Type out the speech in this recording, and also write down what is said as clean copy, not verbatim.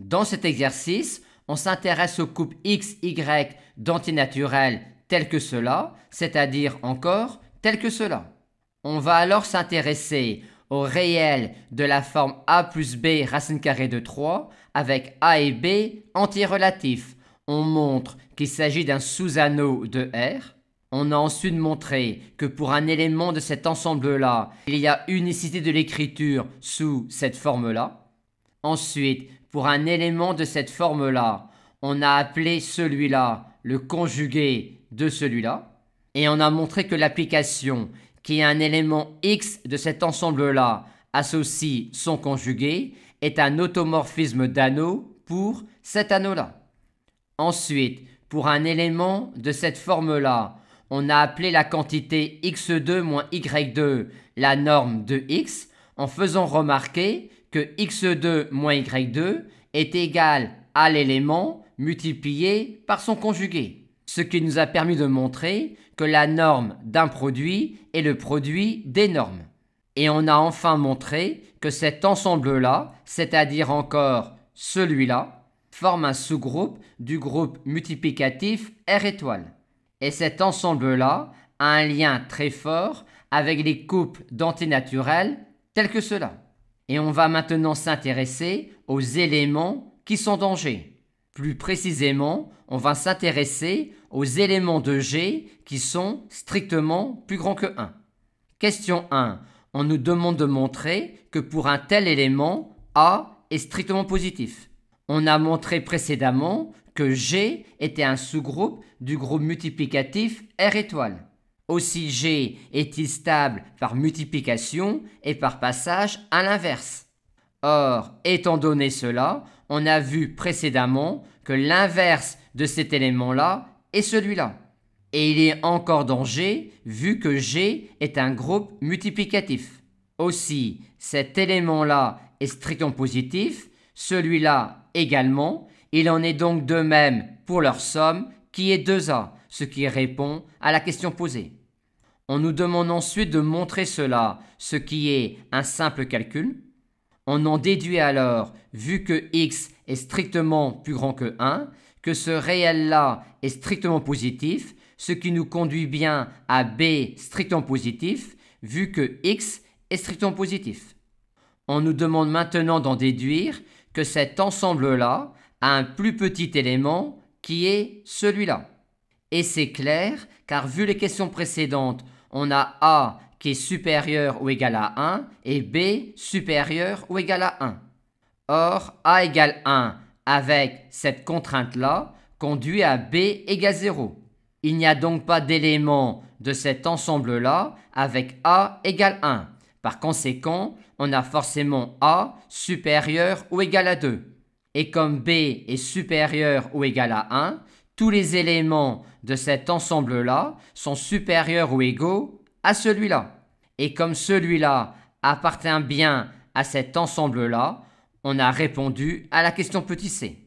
Dans cet exercice, on s'intéresse aux coupes x, y d'antinaturels tels que cela, c'est-à-dire encore tels que cela. On va alors s'intéresser au réel de la forme a plus b racine carrée de 3 avec a et b entiers relatifs. On montre qu'il s'agit d'un sous-anneau de R. On a ensuite montré que pour un élément de cet ensemble-là, il y a unicité de l'écriture sous cette forme-là. Ensuite, pour un élément de cette forme-là, on a appelé celui-là le conjugué de celui-là. Et on a montré que l'application qui est un élément x de cet ensemble-là associe son conjugué est un automorphisme d'anneau pour cet anneau-là. Ensuite, pour un élément de cette forme-là, on a appelé la quantité x2 moins y2 la norme de x en faisant remarquer que x2 moins y2 est égal à l'élément multiplié par son conjugué, ce qui nous a permis de montrer que la norme d'un produit est le produit des normes. Et on a enfin montré que cet ensemble-là, c'est-à-dire encore celui-là, forme un sous-groupe du groupe multiplicatif R étoile. Et cet ensemble-là a un lien très fort avec les coupes d'antinaturels tels que cela. Et on va maintenant s'intéresser aux éléments qui sont dans G. Plus précisément, on va s'intéresser aux éléments de G qui sont strictement plus grands que 1. Question 1. On nous demande de montrer que pour un tel élément, A est strictement positif. On a montré précédemment que G était un sous-groupe du groupe multiplicatif R étoile. Aussi G est-il stable par multiplication et par passage à l'inverse. Or, étant donné cela, on a vu précédemment que l'inverse de cet élément-là est celui-là. Et il est encore dans G vu que G est un groupe multiplicatif. Aussi, cet élément-là est strictement positif, celui-là également. Il en est donc de même pour leur somme qui est 2A, ce qui répond à la question posée. On nous demande ensuite de montrer cela, ce qui est un simple calcul. On en déduit alors, vu que x est strictement plus grand que 1, que ce réel-là est strictement positif, ce qui nous conduit bien à b strictement positif, vu que x est strictement positif. On nous demande maintenant d'en déduire que cet ensemble-là a un plus petit élément qui est celui-là. Et c'est clair, car vu les questions précédentes, on a A qui est supérieur ou égal à 1 et B supérieur ou égal à 1. Or, A égale 1 avec cette contrainte-là conduit à B égale 0. Il n'y a donc pas d'élément de cet ensemble-là avec A égale 1. Par conséquent, on a forcément A supérieur ou égal à 2. Et comme B est supérieur ou égal à 1, tous les éléments de cet ensemble-là sont supérieurs ou égaux à celui-là. Et comme celui-là appartient bien à cet ensemble-là, on a répondu à la question petit c.